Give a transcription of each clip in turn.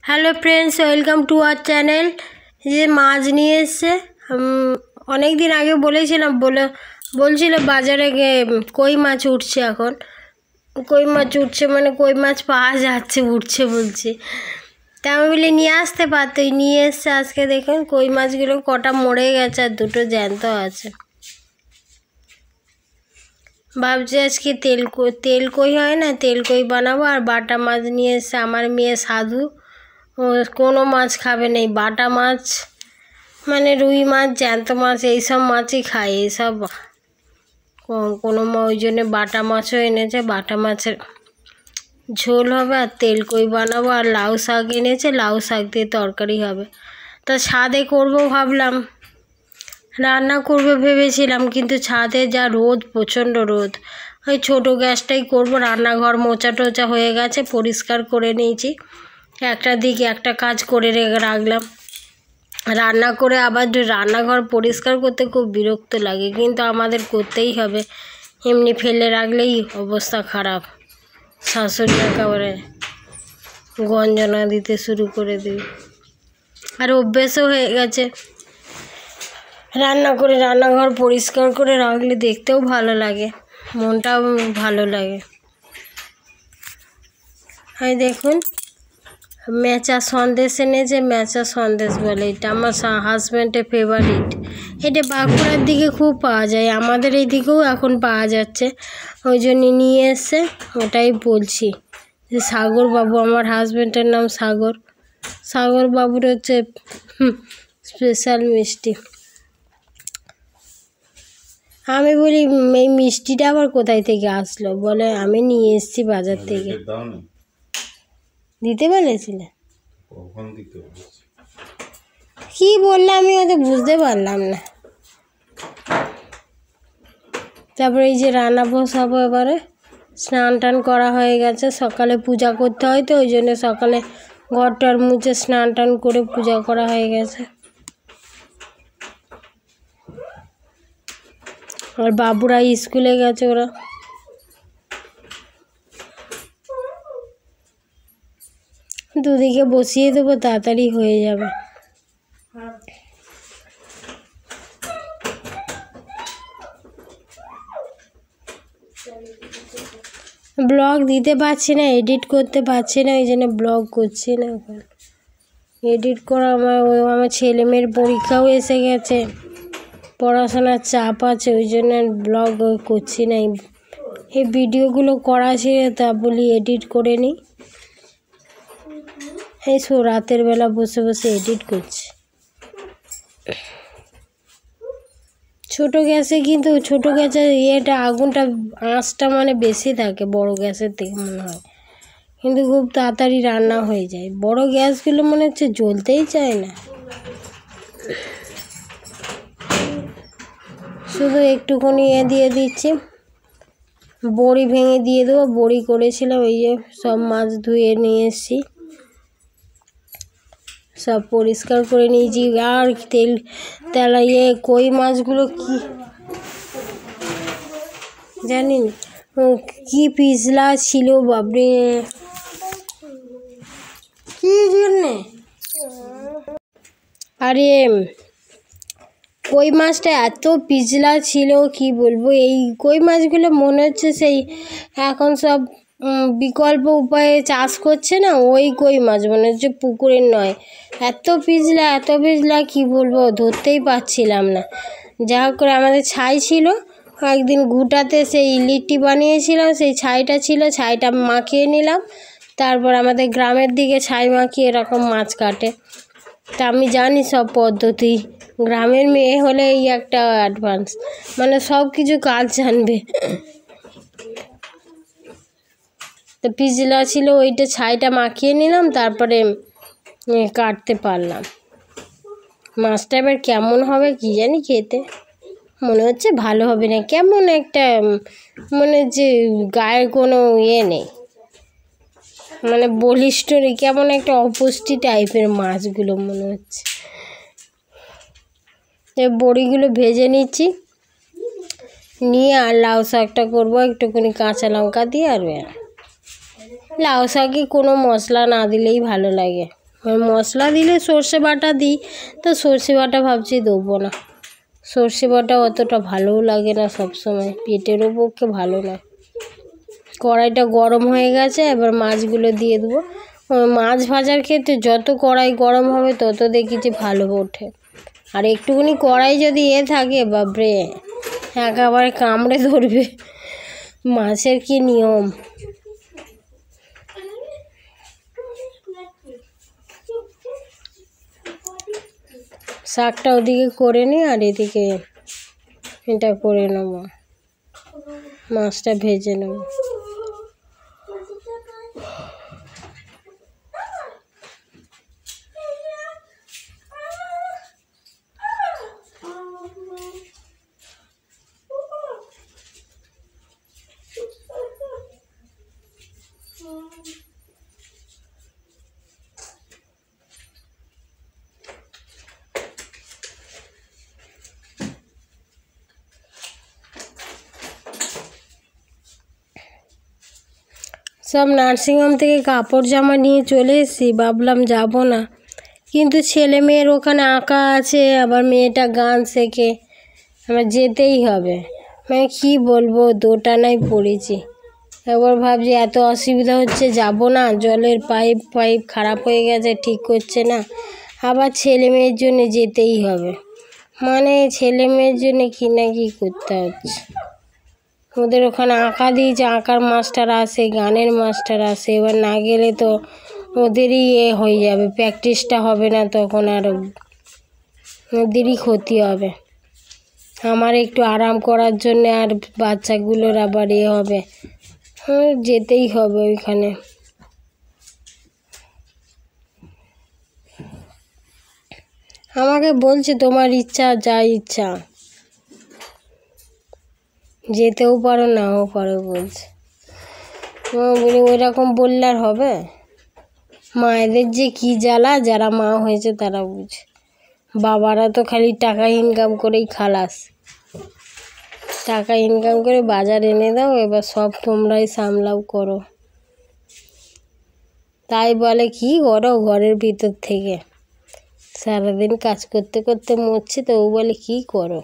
Hello friends, welcome to our channel. যে মাছ নিয়ে এসছে, অনেক দিন আগে বলেছিলাম, বলছিল বাজারে কই মাছ উঠছে। এখন কই মাছ উঠছে মানে কই মাছ পাওয়া যাচ্ছে, উঠছে বলছে। তা আমি বলি নিয়ে আসতে পারতই, নিয়ে এসছে। আজকে দেখুন কই মাছগুলো কটা মরে গেছে আর দুটো জ্যান্ত আছে। ভাবছি আজকে তেল কই হয় না, তেল কই বানাবো। আর বাটা মাছ নিয়ে এসছে আমার মেয়ে সাধু, ও কোনো মাছ খাবে না, বাটা মাছ মানে রুই মাছ, জ্যান্ত মাছ এইসব মাছই খায়। এইসব কোনো ওই জন্যে বাটা মাছও এনেছে। বাটা মাছের ঝোল হবে আর তেল কই বানাবো। আর লাউ শাক এনেছে, লাউ শাক দিয়ে তরকারি হবে। তা ছাদে করবো ভাবলাম, রান্না করবো ভেবেছিলাম, কিন্তু ছাদে যা রোদ, প্রচণ্ড রোদ। ওই ছোটো গ্যাসটাই করব। রান্নাঘর মোচা টোচা হয়ে গেছে, পরিষ্কার করে নিয়েছি। একটা দিকে একটা কাজ করে রাখলাম। রান্না করে আবার রান্নাঘর পরিষ্কার করতে খুব বিরক্ত লাগে, কিন্তু আমাদের করতেই হবে। এমনি ফেলে রাখলেই অবস্থা খারাপ। শাশুড়ি একেবারে গঞ্জনা দিতে শুরু করে দিই। আর অভ্যেসও হয়ে গেছে রান্না করে রান্নাঘর পরিষ্কার করে রাখলে দেখতেও ভালো লাগে, মনটাও ভালো লাগে। এই দেখুন মেচা সন্দেশ এনেছে। মেচা সন্দেশ বলে এটা, আমার হাজব্যান্ডের ফেভারিট। এটা বাঁকুড়ার দিকে খুব পাওয়া যায়, আমাদের এই দিকেও এখন পাওয়া যাচ্ছে, ওই জন্য নিয়ে এসছে। ওটাই বলছি যে সাগর বাবু, আমার হাজব্যান্ডের নাম সাগর, সাগর বাবুর হচ্ছে স্পেশাল মিষ্টি। আমি বলি এই মিষ্টিটা আবার কোথায় থেকে আসলো, বলে আমি নিয়ে এসেছি বাজার থেকে। দিতে বলেছিলে? কি বললে আমি হয়তো বুঝতে পারলাম না। তারপরে এই যে রান্না বসাবো, এবারে স্নান টান করা হয়ে গেছে। সকালে পূজা করতে হয় তো, ওই জন্য সকালে ঘর টর মুছে স্নান টান করে পূজা করা হয়ে গেছে। আর বাবুরা স্কুলে গেছে, ওরা দুদিকে বসিয়ে দেবো, তাড়াতাড়ি হয়ে যাবে। ব্লগ দিতে পারছি না, এডিট করতে পারছি না, ওই জন্য ব্লগ করছি না। এখন এডিট করা আমার ছেলে মেয়ের পরীক্ষাও এসে গেছে, পড়াশোনার চাপ আছে, ওই জন্য ব্লগ করছি না। এই ভিডিওগুলো করা ছিল, তা বলি এডিট করে নিই। এই রাতের বেলা বসে বসে এডিট করছি ছোটো গ্যাসে। কিন্তু ছোটো গ্যাসের ইয়েটা, আগুনটা, আঁচটা মানে বেশি থাকে বড় গ্যাসের থেকে মনে হয়, কিন্তু খুব তাড়াতাড়ি রান্না হয়ে যায়। বড় গ্যাসগুলো মনে হচ্ছে জ্বলতেই চায় না। শুধু একটুখানি দিয়ে দিচ্ছি, বড়ি ভেঙে দিয়ে দেবো। বড়ি করেছিলাম, এই যে সব মাছ ধুয়ে নিয়ে এসেছি, সব পরিষ্কার করে নিয়েছি। আর তেলা কই মাছগুলো কি জানি না, কি পিছলা ছিল বাবরে, কি জন্যে। আরে কই মাছটা এত পিছলা ছিল, কি বলবো। এই কই মাছগুলো মনে হচ্ছে সেই এখন সব বিকল্প উপায়ে চাষ করছে না, ওই কই মাছ মনে হচ্ছে, পুকুরের নয়। এত পিছলা কি বলবো, ধরতেই পারছিলাম না। যা করে আমাদের ছাই ছিল, একদিন ঘুটাতে সেই লিট্টি বানিয়েছিলাম, সেই ছাইটা ছিল, ছাইটা মাখিয়ে নিলাম। তারপর আমাদের গ্রামের দিকে ছাই মাখিয়ে এরকম মাছ কাটে, তা আমি জানি সব পদ্ধতি। গ্রামের মেয়ে হলে এই একটা অ্যাডভান্স, মানে সব কিছু কাজ জানবে। তো পিছলা ছিল, ওইটা ছাইটা মাখিয়ে নিলাম, তারপরে কাটতে পারলাম। মাছটা এবার কেমন হবে কি জানি, খেতে মনে হচ্ছে ভালো হবে না, কেমন একটা মনে হচ্ছে গায়ে কোনো ইয়ে নেই, মানে বলিষ্ঠ নেই, কেমন একটা অপুষ্টি টাইপের মাছগুলো মনে হচ্ছে। এই বড়িগুলো ভেজে নিচ্ছি, নিয়ে আর লাউ শাকটা করবো একটুখানি কাঁচা লঙ্কা দিয়ে। আর লাউ শাকে কোনো মশলা না দিলেই ভালো লাগে, মশলা দিলে সর্ষে বাটা দিই, তো সর্ষে বাটা ভাবছি দেবো না। সর্ষে বাটা অতটা ভালোও লাগে না, সবসময় পেটেরও পক্ষে ভালো না। কড়াইটা গরম হয়ে গেছে, এবার মাছগুলো দিয়ে দেবো। মাছ ভাজার ক্ষেত্রে যত কড়াই গরম হবে তত দেখেছি ভালো ওঠে। আর একটুখানি কড়াই যদি থাকে, বাপরে একেবারে কামড়ে ধরবে। মাছের কি নিয়ম! শাকটা ওদিকে করে নিই, আর এদিকে এটা করে নেব, মাছটা ভেজে নেব। সব নার্সিংহোম থেকে কাপড় জামা নিয়ে চলে এসেছি, ভাবলাম যাব না, কিন্তু ছেলে মেয়ের ওখানে আঁকা আছে, আবার মেয়েটা গান শেখে, আমার যেতেই হবে। মানে কী বলবো, দোটানায় পড়েছি। এবার ভাবছি এত অসুবিধা হচ্ছে, যাব না। জলের পাইপ খারাপ হয়ে গেছে, ঠিক করছে না। আবার ছেলে মেয়ের জন্য যেতেই হবে, মানে ছেলে মেয়ের জন্য কী না কী করতে হচ্ছে। ওদের ওখানে আঁকা দিয়েছে, আঁকার মাস্টার আসে, গানের মাস্টার আসে। এবার না গেলে তো ওদেরই হয়ে যাবে, প্র্যাকটিসটা হবে না, তখন আর ওদেরই ক্ষতি হবে। আমার একটু আরাম করার জন্য আর বাচ্চাগুলোর আবার হবে, যেতেই হবে ওইখানে। আমাকে বলছে তোমার ইচ্ছা, যা ইচ্ছা, যেতেও পারো নাও পারো বলছে। বলি ওইরকম বললে আর হবে? মায়েদের যে কী জ্বালা, যারা মা হয়েছে তারা বুঝে। বাবারা তো খালি টাকা ইনকাম করেই খালাস। টাকা ইনকাম করে বাজার এনে দাও, এবার সব তোমরাই সামলাও, করো। তাই বলে কি করো ঘরের ভিতর থেকে, সারাদিন কাজ করতে করতে মরছে, তো ও বলে কি করো।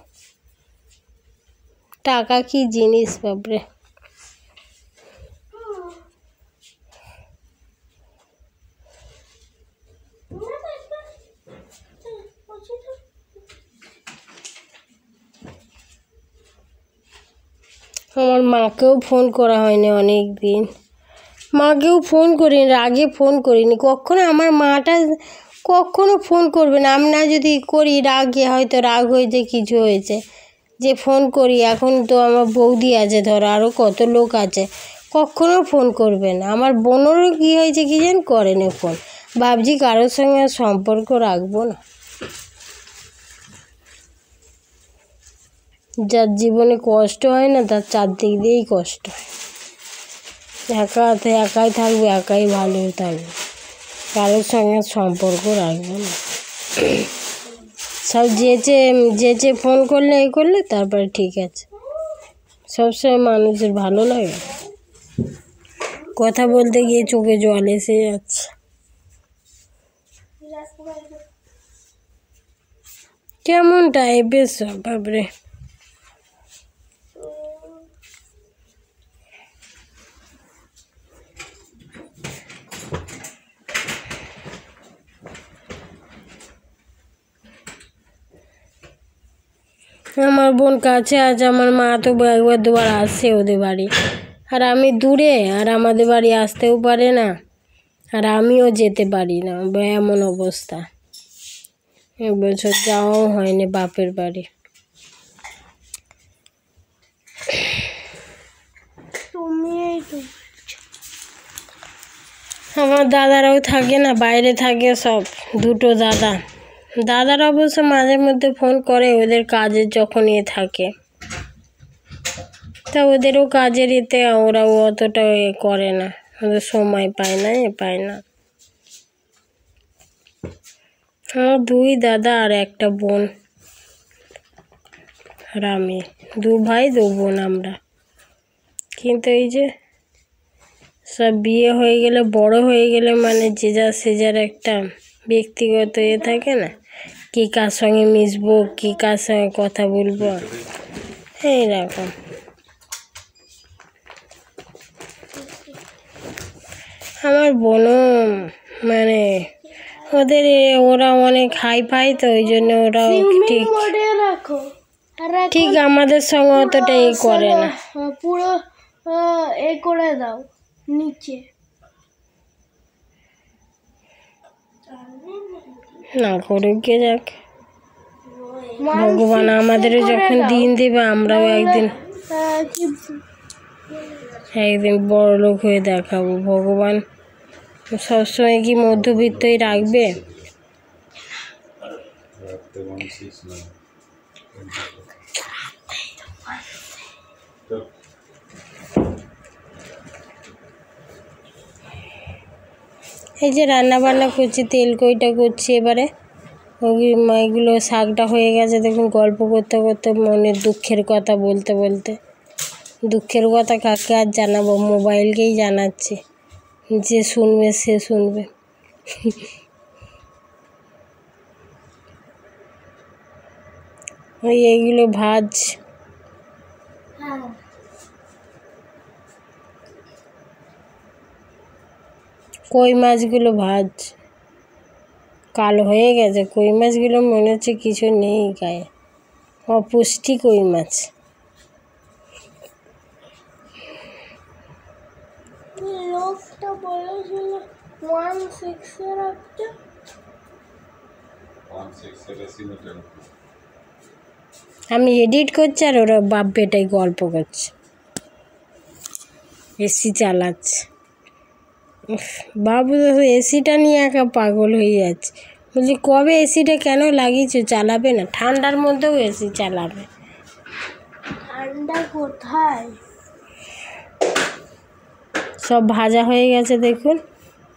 টাকা কি জিনিস, বাপরে! আমার মাকেও ফোন করা হয়নি অনেক দিন, মাকেও ফোন করিনি, আগে ফোন করিনি কখনো। আমার মাটা কখনো ফোন করবে না, আমি না যদি করি রাগে, হয়তো রাগ হয়েছে, কিছু হয়েছে, যে ফোন করি। এখন তো আমার বৌদি আছে, ধরো আরও কত লোক আছে, কখনো ফোন করবে না। আমার বোনেরও কী হয়েছে কি জানি, করেনি ফোন। ভাবছি কারোর সঙ্গে আর সম্পর্ক রাখবো না। যার জীবনে কষ্ট হয় না, তার চারদিক দিয়েই কষ্ট হয়। একাই থাকবে, একাই ভালো থাকবে, কারোর সঙ্গে সম্পর্ক রাখবো না। সব যেচে ফোন করলে করলে, তারপরে ঠিক আছে। সবসময় মানুষের ভালো লাগে? কথা বলতে গিয়ে চোখে জল এসে যাচ্ছে। কেমন টাইপের সব, বাপরে! আমার বোন কাছে আছে, আমার মা তো একবার দুবার আসছে ওদের বাড়ি, আর আমি দূরে, আর আমাদের বাড়ি আসতেও পারে না, আর আমিও যেতে পারি না, এমন অবস্থা। এবছর যাওয়াও হয়নি বাপের বাড়ি। আমার দাদারাও থাকে না, বাইরে থাকে সব, দুটো দাদারা অবশ্য মাঝে মধ্যে ফোন করে, ওদের কাজের যখন থাকে, তা ওদেরও কাজের ওরাও অতটা করে না, ওদের সময় পায় না। আমার দুই দাদা আর একটা বোন, আর আমি, 2 ভাই 2 বোন আমরা। কিন্তু এই যে সব বিয়ে হয়ে গেলে, বড় হয়ে গেলে, মানে যে যার সে যার একটা ব্যক্তিগত থাকে না, কে কার সঙ্গে মিশবো, কে কার সঙ্গে কথা বলবো, এইরকম। আমার বোনও মানে ওদের ওরা অনেক হাই ফাই, তো ওই জন্য ওরা ঠিক আমাদের সঙ্গে অতটা করে না। পুরো করে দাও নিচে, না করুক, কে যাক, ভগবান আমাদেরও যখন দিন দেবে আমরাও একদিন বড় লোক হয়ে দেখাবো। ভগবান সবসময় কি মধ্যবিত্তই রাখবে? এই যে রান্না বান্না করছি, তেল কইটা করছি, এবারে এগুলো শাকটা হয়ে গেছে। দেখুন, গল্প করতে করতে মনের দুঃখের কথা বলতে বলতে, দুঃখের কথা কাকে আর জানাবো, মোবাইলকেই জানাচ্ছি, যে শুনবে সে শুনবে। ওই এইগুলো ভাজ, কই মাছগুলো ভাজ, কালো হয়ে গেছে কই মাছগুলো, মনে হচ্ছে কিছু নেই গায়ে, অপুষ্টি কই মাছ। লোকটা বলেছিল 1.6 রাখতে, আমি এডিট করছি আর ওরা বাপ বেটাই গল্প করছে, এসি চালাচ্ছে। বাবু এসিটা নিয়ে একা পাগল হয়ে যাচ্ছে, বলছি কবে এসিটা কেন লাগিয়েছো, চালাবে না? ঠান্ডার মধ্যেও এসি চালাবে? ঠান্ডা কোথায়? সব ভাজা হয়ে গেছে দেখুন।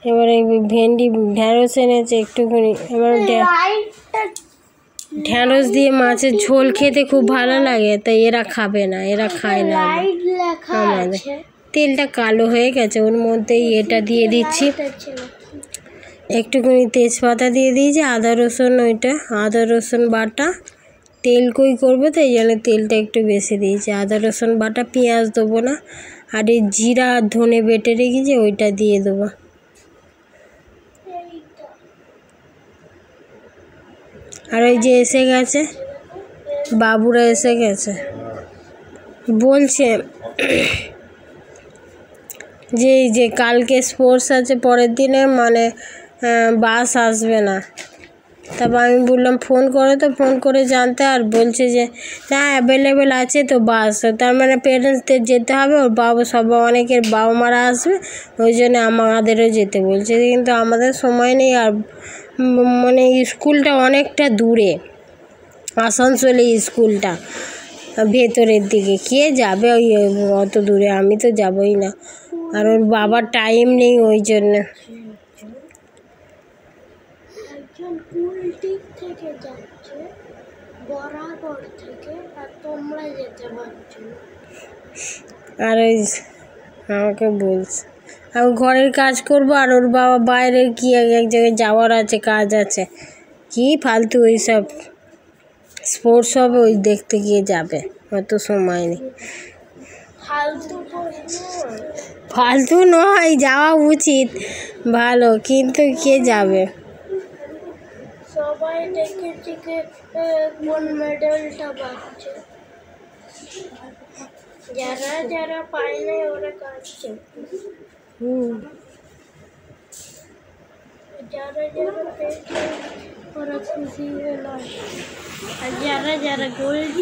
এবারে ভেন্ডি ঢ্যাঁড়স এনেছে একটুখানি, এবার ঢ্যাঁড়স দিয়ে মাছের ঝোল খেতে খুব ভালো লাগে, তাই এরা খাবে না, এরা খায় না আমাদের। তেলটা কালো হয়ে গেছে, ওর মধ্যেই এটা দিয়ে দিচ্ছি, একটুখানি তেজপাতা দিয়ে দিয়েছি, আদা রসুন, ওইটা আদা রসুন বাটা, তেল কই করবো তো এই জন্য তেলটা একটু বেশি দিয়েছি, আদা রসুন বাটা, পেঁয়াজ দেবো না, আর এই জিরা আর ধনে বেটে রেখেছি ওইটা দিয়ে দেবো। আর ওই যে এসে গেছে বাবুরা, এসে গেছে, বলছে যে কালকে স্পোর্টস আছে, পরের দিনে মানে বাস আসবে না। তারপর আমি বললাম ফোন করো, তো ফোন করে জানতে, আর বলছে যে হ্যাঁ অ্যাভেলেবেল আছে তো বাস, তার মানে পেরেন্টসদের যেতে হবে, ওর অনেকের বাবা মারা আসবে, ওই জন্য আমাদেরও যেতে বলছে, কিন্তু আমাদের সময় নেই। আর মানে স্কুলটা অনেকটা দূরে, আসানসোলে স্কুলটা, ভেতরের দিকে, কে যাবে ওই অত দূরে? আমি তো যাবই না, আর ওর বাবার টাইম নেই, ওই জন্য। থেকে যাচ্ছে বরাবর থেকে, আর তোমরা যেতে পারছো না। আর ওই আমাকে বলছে আমি ঘরের কাজ করব, আর ওর বাবা বাইরে কি এক জায়গায় যাওয়ার আছে, কাজ আছে, কি ফালতু ওইসব স্পোর্টস হবে, ওই দেখতে গিয়ে যাবে, অত সময় নেই। ফালতু নয়, যাওয়া উচিত, ভালো, কিন্তু কে যাবে? সবাই দেখেছি কোন মেডেলটা পাচ্ছে, যারা যারা পায় না ওরা কাটছে, যারা যারা পেয়েছে ওরা খুশি হলো, আর যারা যারা গোল্ড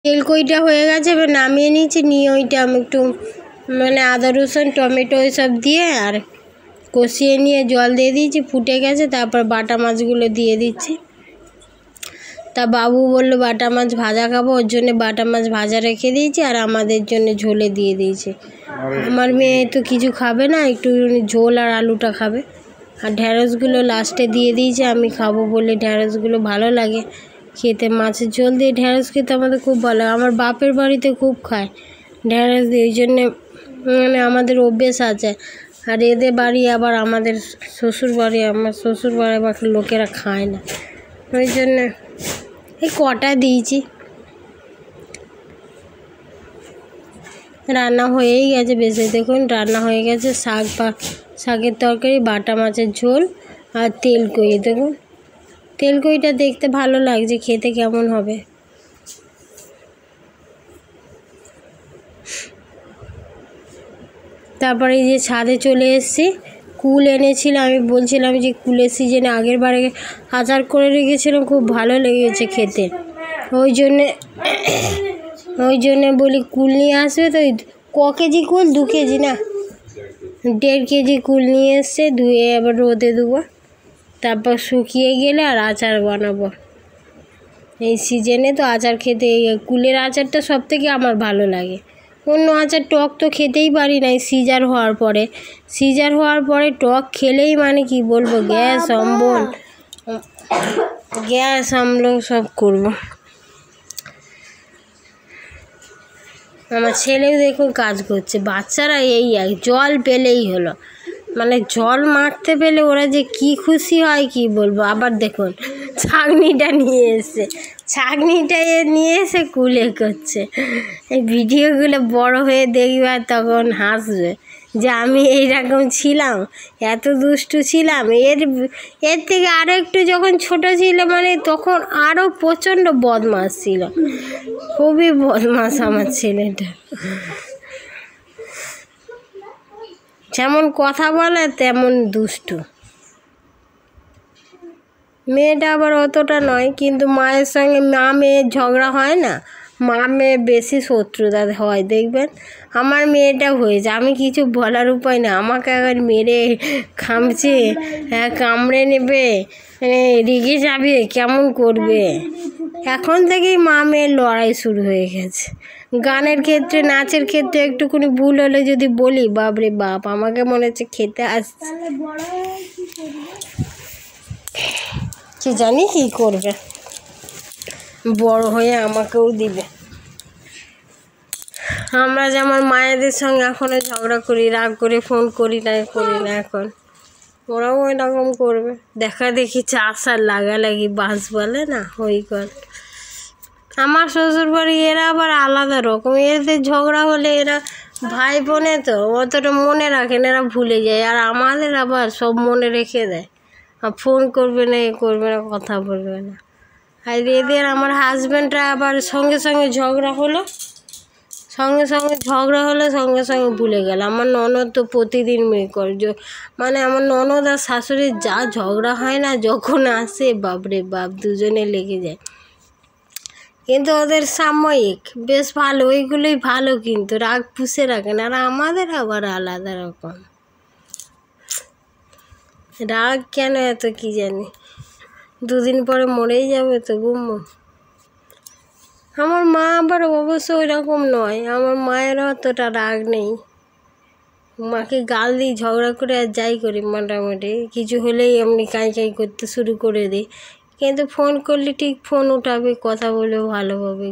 তেলকইটা হয়ে গেছে, এবার নামিয়ে নিয়েছি। নিয়ে ওইটা আমি একটু মানে আদা রসুন টমেটো এসব দিয়ে আর কষিয়ে নিয়ে জল দিয়ে দিয়েছি, ফুটে গেছে। তারপর বাটা মাছগুলো দিয়ে দিচ্ছি। তা বাবু বললো বাটা মাছ ভাজা খাবো, ওর জন্য বাটা মাছ ভাজা রেখে দিয়েছি আর আমাদের জন্য ঝোলে দিয়ে দিয়েছি। আমার মেয়ে তো কিছু খাবে না, একটু ঝোল আর আলুটা খাবে। আর ঢ্যাঁড়সগুলো লাস্টে দিয়ে দিয়েছি, আমি খাবো বলে। ঢ্যাঁড়সগুলো ভালো লাগে খেতে, মাছের ঝোল দিয়ে ঢ্যাঁড়স খেতে আমাদের খুব ভালো লাগে। আমার বাপের বাড়িতে খুব খায় ঢ্যাঁড়স দিয়ে, ওই জন্যে মানে আমাদের অভ্যেস আছে। আর এদের বাড়ি আবার আমাদের শ্বশুর বাড়ি, আমার শ্বশুর বাড়ি আবার লোকেরা খায় না, ওই জন্যে এই কটা দিয়েছি। রান্না হয়েই গেছে বেশি, দেখুন রান্না হয়ে গেছে। শাকের তরকারি, বাটা মাছের ঝোল আর তেলকই। দেখুন তেলকইটা দেখতে ভালো লাগছে, খেতে কেমন হবে। তারপরে এই যে ছাদে চলে এসেছি, কুল এনেছিলাম। আমি বলছিলাম যে কুলের সিজনে আগের বারে আচার করে রেখেছিলাম, খুব ভালো লেগেছে খেতে। ওই জন্যে বলি কুল নিয়ে আসবে। তো ক কেজি কুল? 2 কেজি না 1.5 কেজি কুল নিয়ে এসছে। ধুয়ে আবার রোদে দেবো, তারপর শুকিয়ে গেলে আর আচার বানাবো। এই সিজনে তো আচার খেতে, কুলের আচারটা সব থেকে আমার ভালো লাগে। অন্য আচার টক তো খেতেই পারি না। সিজার হওয়ার পরে টক খেলেই মানে কি বলবো, গ্যাস অম্বল সব করবো। আমার ছেলেও দেখুন কাজ করছে। বাচ্চারা এই জল পেলেই হলো, মানে জল মারতে পেলে ওরা যে কি খুশি হয় কি বলবো। আবার দেখুন ছাঁকনিটা নিয়ে এসে কুলে করছে। এই ভিডিওগুলো বড় হয়ে দেখবে আর তখন হাসবে যে আমি এইরকম ছিলাম, এত দুষ্টু ছিলাম। এর থেকে আরও একটু যখন ছোট ছিল মানে তখন আরও প্রচণ্ড বদমাশ ছিল, খুবই বদমাশ আমার ছেলেটা। যেমন কথা বলে তেমন দুষ্টু। মেয়েটা আবার অতটা নয়, কিন্তু মায়ের সঙ্গে মা মেয়ের ঝগড়া হয় না, মা মেয়ে বেশি শত্রুতা হয় দেখবেন। আমার মেয়েটা হয়েছে, আমি কিছু বলার উপায় না, আমাকে আবার মেরে খামছে, কামড়ে নেবে, রেগে যাবে, কেমন করবে। এখন থেকেই মা মেয়ের লড়াই শুরু হয়ে গেছে। গানের ক্ষেত্রে, নাচের ক্ষেত্রে একটুখানি ভুল হলে যদি বলি, বাপরে বাপ, আমাকে মনে হচ্ছে খেতে আসছে। কি জানি কি করবে, বড় হয়ে আমাকেও দিবে। আমরা যেমন মায়েদের সঙ্গে এখনও ঝগড়া করি, রাগ করে ফোন করি না এখন ওরাও ওই রকম করবে। দেখা দেখি চাষার লাগালাগি বাস বলে না, ওই কর। আমার শ্বশুরবাড়ি এরা আবার আলাদা রকম, এদের ঝগড়া হলে এরা ভাই বোনে তো অতটা মনে রাখেন, এরা ভুলে যায়। আর আমাদের আবার সব মনে রেখে দেয়, ফোন করবে না, করবে না, কথা বলবে না। আর এদের আমার হাজব্যান্ডরা আবার সঙ্গে সঙ্গে ঝগড়া হলো সঙ্গে সঙ্গে ভুলে গেল। আমার ননদ তো প্রতিদিন মেয়ে করে, মানে আমার ননদ আর শাশুড়ির যা ঝগড়া হয় না, যখন আসে বাপরে বাপ, দুজনে লেগে যায়। কিন্তু ওদের সাময়িক বেশ ভালো, ওইগুলোই ভালো, কিন্তু রাগ পুষে রাখেন। আর আমাদের আবার আলাদা রকম রাগ, কেন এত কি জানি। 2 দিন পরে মরেই যাবে তো গুম্মু। আমার মা আবার অবশ্য ওই রকম নয়, আমার মায়ের অতটা রাগ নেই। মাকে গাল দিই, ঝগড়া করে আর যাই করি, মোটামুটি কিছু হলেই এমনি কাঁই করতে শুরু করে দিই। কিন্তু ফোন করলে ঠিক ফোন উঠাবে, কথা বলবে ভালোভাবে।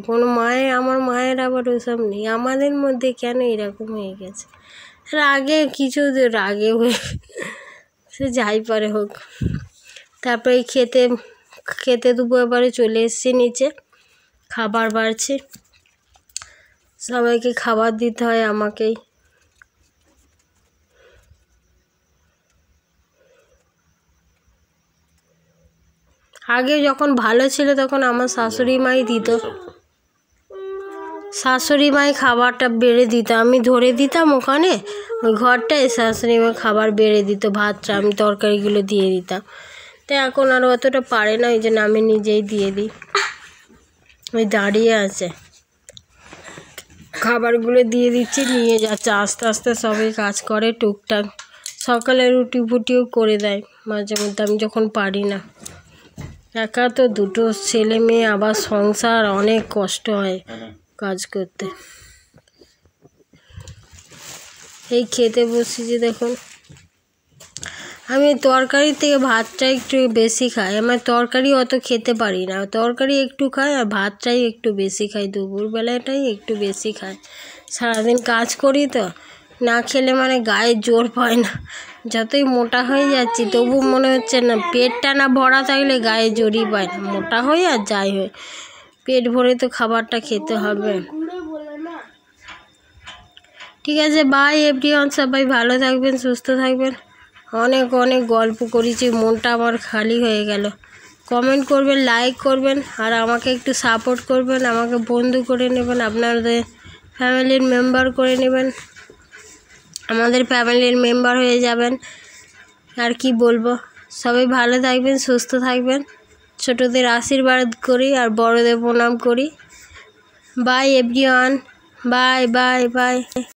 আমার মায়ের আবার ওসব নেই। আমাদের মধ্যে কেন এরকম হয়ে গেছে, রাগে কিছু রাগে হয়ে, সে যাই পারে হোক। তারপরে খেতে দেবো, এবারে চলে এসছি নিচে, খাবার বাড়ছে, সবাইকে খাবার দিতে হয় আমাকেই। আগে যখন ভালো ছিল তখন আমার শাশুড়ি মাই দিত, শাশুড়ি মাই খাবারটা বেড়ে দিত, আমি ধরে দিতাম ওখানে ওই ঘরটায়, শাশুড়ি মা খাবার বেড়ে দিত, ভাতটা আমি তরকারিগুলো দিয়ে দিতাম। তো এখন আর অতটা পারে না, ওই জন্য আমি নিজেই দিয়ে দিই। ওই দাঁড়িয়ে আছে, খাবারগুলো দিয়ে দিচ্ছি, নিয়ে যাচ্ছে। আস্তে আস্তে সবাই কাজ করে টুকটাক, সকালে রুটি ফুটিও করে দেয় মাঝে মধ্যে, আমি যখন পারি না। একা তো, দুটো ছেলে মেয়ে, আবার সংসার, অনেক কষ্ট হয় কাজ করতে। এই খেতে বসেছি দেখুন। আমি তরকারির থেকে ভাতটা একটু বেশি খাই, আমার তরকারি অত খেতে পারি না, তরকারি একটু খাই আর ভাতটাই একটু বেশি খাই, দুপুরবেলাটাই একটু বেশি খাই। সারাদিন কাজ করি তো, না খেলে মানে গায়ে জোর পায় না। যতই মোটা হয়ে যাচ্ছি তবু মনে হচ্ছে না, পেটটা না ভরা থাকলে গায়ে জোরই পায় না, মোটা হই আর যাই হয়, পেট ভরে তো খাবারটা খেতে হবে। ঠিক আছে, বাই এভরিওয়ান, সবাই ভালো থাকবেন, সুস্থ থাকবেন। অনেক অনেক গল্প করেছি, মনটা আমার খালি হয়ে গেল। কমেন্ট করবেন, লাইক করবেন, আর আমাকে একটু সাপোর্ট করবেন, আমাকে বন্ধু করে নেবেন, আপনাদের ফ্যামিলির মেম্বার করে নেবেন, আমাদের ফ্যামিলির মেম্বার হয়ে যাবেন। আর কি বলবো, সবাই ভালো থাকবেন, সুস্থ থাকবেন, ছোটদের আশীর্বাদ করি আর বড়দের প্রণাম করি। By everyone, bye bye bye.